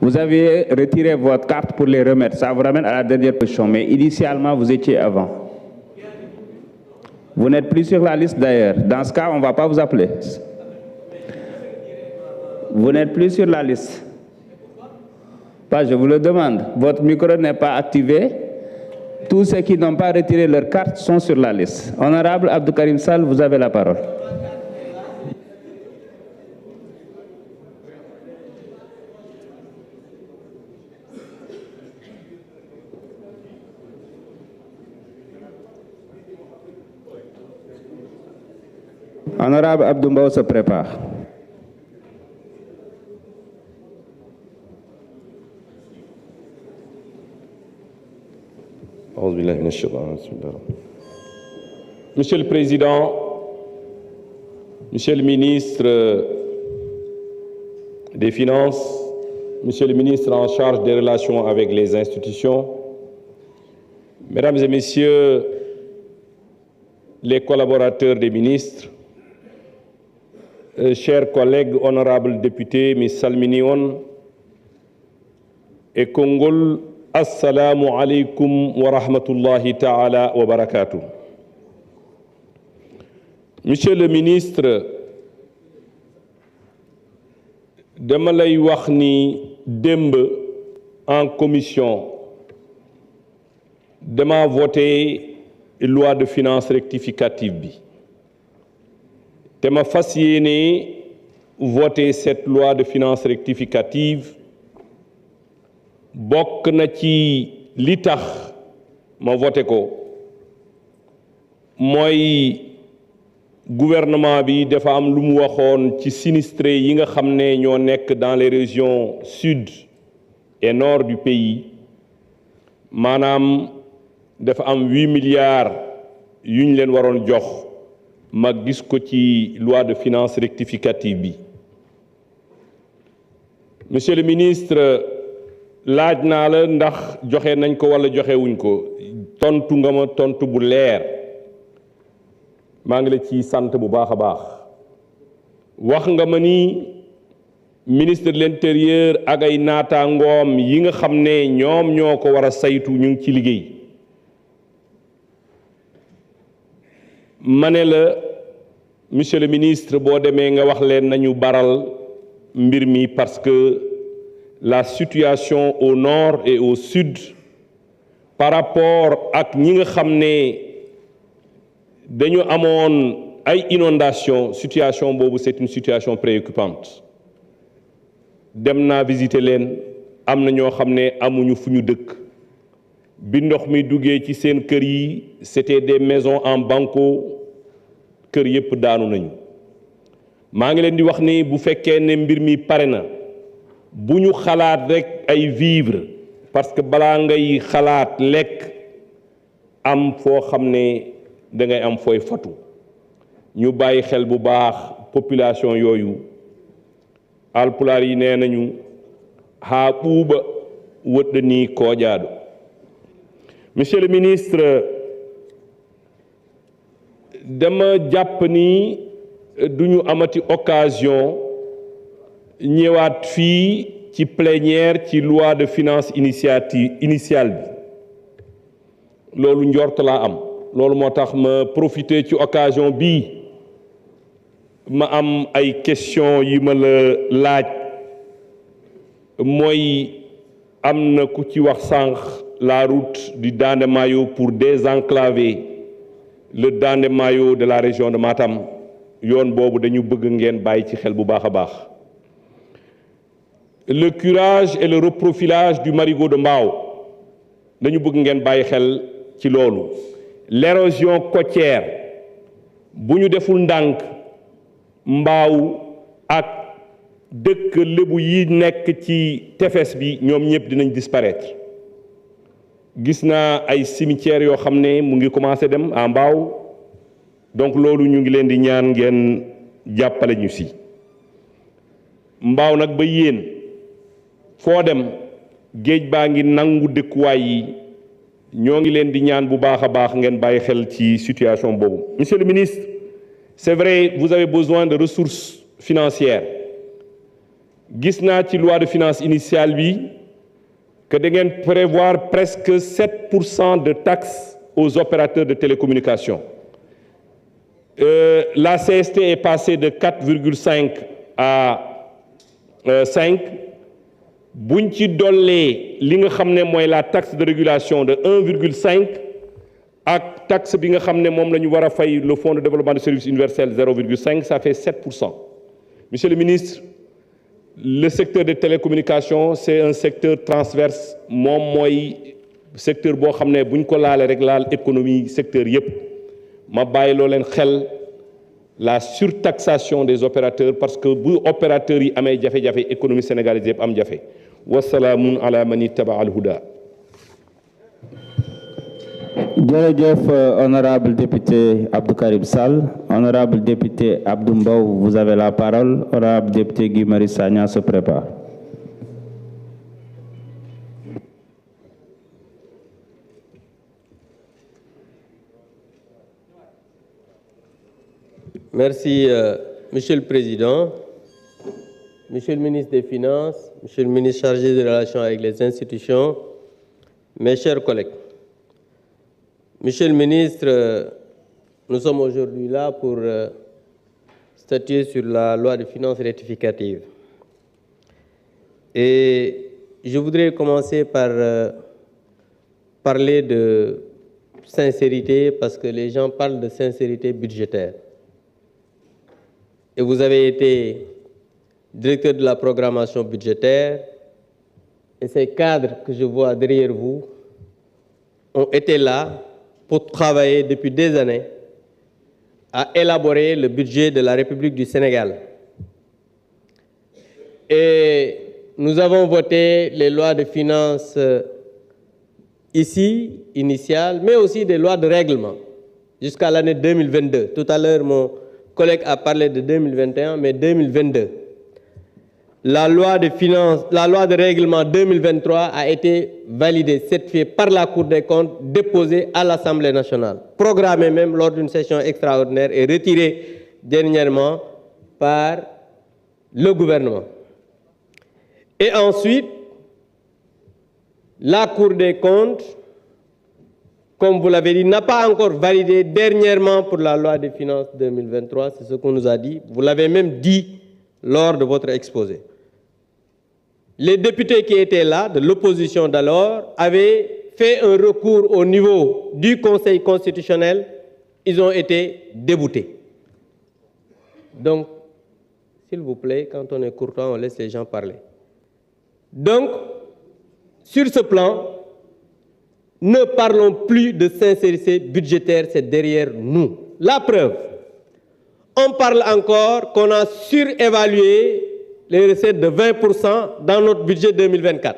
Vous avez retiré votre carte pour les remettre. Ça vous ramène à la dernière position. Mais initialement, vous étiez avant. Vous n'êtes plus sur la liste d'ailleurs. Dans ce cas, on ne va pas vous appeler. Vous n'êtes plus sur la liste. Pas, je vous le demande. Votre micro n'est pas activé. Tous ceux qui n'ont pas retiré leur carte sont sur la liste. Honorable Abdou Karim Sall, vous avez la parole. Honorable Abdou Mbow se prépare. Monsieur le Président, Monsieur le Ministre des Finances, Monsieur le Ministre en charge des relations avec les institutions, Mesdames et Messieurs les collaborateurs des ministres, chers collègues honorables députés, mi salmini on et Kongol, assalamu alaikum wa rahmatullahi ta'ala wa barakatuh. Monsieur le ministre, dama lay wax ni démb en commission dama voté loi de finances rectificative bi. Te ma fas yéene voté cette loi de finances rectificative bokk na ci li tax ma voté ko mooy gouvernement bi dafa am lu mu waxoon ci sinistré yi nga xam ne ñoo nekk dans les régions sud et nord du pays maanaam dafa am 8 milliards yu ñu leen waroon jox ma gis ko ci loi de finances rectificative bi. Monsieur le ministre, laaj naa la ndax joxe nañ ko wala joxe wuñ ko tontu nga ma tontu bu leer maa ngi la ci sant bu baax a baax. wax nga ma ni ministre de l'intérieur ak ay naataangoom yi nga xam ne ñoom ñoo ko war a saytu ñu ngi ci liggéey. ma ne la monsieur le ministre boo demee nga wax leen nañu baral mbir mi parce que la situation au nord et au sud par rapport ak ñi nga xam ne dañu amoon ay inondation situation boobu c'est une situation préoccupante. dem naa visiter leen am na ñoo xam ne amuñu fu ñu dëkk bi ndox mi duggee ci seen kër yi c'était des maisons en banco kër yépp daanu nañu. maa ngi leen di wax ni bu fekkee ne mbir mi pare na bu ñu xalaat rek ay vivre parce que balaa ngay xalaat lekk am foo xam ne da ngay am fooy fatu ñu bàyyi xel bu baax population yooyu. alpulaar yi nee nañu haa ɓuuɓa woɗɗani kooƴaaɗo. monsieur le ministre dama jàpp ni duñu amati occasion ñëwaat fii ci plénière ci loi de finances initiale bi loolu njort laa am loolu moo tax ma profiter ci occasion bii ma am ay question yi ma la laaj mooy am na ku ci wax sànq la route du Dande Mayo pour désenclaver le Dande Mayo de la région de Matam yoon boobu dañu bëgg ngeen bàyyi ci xel bu baax a baax. le curage et le reprofilage du marigot de Mbao dañu bëgg ngeen bàyyi xel ci loolu. l'érosion côtière bu ñu deful ndànk Mbao ak dëkk lébu yi nekk ci tefes bi ñoom ñëpp dinañ disparaître. gis naa ay cimetières yoo xam ne mu ngi commencé dem à Mbao donc loolu ñu ngi leen di ñaan ngeen jàppale ñu si. Mbao nag ba yéen foo dem géej baa ngi nangu dëkkuwaay yi ñoo ngi leen di ñaan bu baax a baax ngeen bàyyi xel ci situation boobu. Monsieur le ministre, c'est vrai, vous avez besoin de ressources financières gis naa ci loi de finances initiale bi que da ngeen prévoir presque 7% de taxes aux opérateurs de télécommunications. La CST est passée de 4,5 à 5. buñ ci dollee li nga xam ne mooy la taxe de régulation de 1,5 ak taxe bi nga xam ne moom la ñu war a fay le fonds de développement de services universels 0,5, ça fait 7%. Monsieur le ministre, le secteur des télécommunications c'est un secteur transverse moom mooy secteur boo xam ne buñ ko laalee rek laal économie secteur yépp ma bàyyi loo leen xel la surtaxation des opérateurs parce que bu opérateurs yi amee jafe-jafe économie sénégalaise yépp am jafe wasalaamun ala man ittaba al huda. Jërëjëf, honorable député Abdou Karim Sall. Honorable député Abdou Mbow, vous avez la parole. Honorable député Guy Marius Sagna se prépare. Merci, Monsieur le Président, Monsieur le ministre des Finances, Monsieur le ministre chargé des relations avec les institutions, mes chers collègues. Monsieur le ministre, nous sommes aujourd'hui là pour statuer sur la loi de finances rectificative. Et je voudrais commencer par parler de sincérité parce que les gens parlent de sincérité budgétaire. Et vous avez été directeur de la programmation budgétaire et ces cadres que je vois derrière vous ont été là pour travailler depuis des années à élaborer le budget de la République du Sénégal. Et nous avons voté les lois de finances ici, initiales, mais aussi des lois de règlement jusqu'à l'année 2022. Tout à l'heure, mon collègue a parlé de 2021, mais 2022. La loi de règlement 2023 a été validée, certifiée par la Cour des comptes, déposée à l'Assemblée nationale, programmée même lors d'une session extraordinaire et retirée dernièrement par le gouvernement. Et ensuite, la Cour des comptes, comme vous l'avez dit, n'a pas encore validé dernièrement pour la loi des finances 2023, c'est ce qu'on nous a dit. Vous l'avez même dit lors de votre exposé. Les députés qui étaient là, de l'opposition d'alors, avaient fait un recours au niveau du Conseil constitutionnel. Ils ont été déboutés. Donc, s'il vous plaît, quand on est courtois, on laisse les gens parler. Donc, sur ce plan, ne parlons plus de sincérité budgétaire, c'est derrière nous. La preuve, on parle encore qu'on a surévalué les recettes de 20% dans notre budget 2024.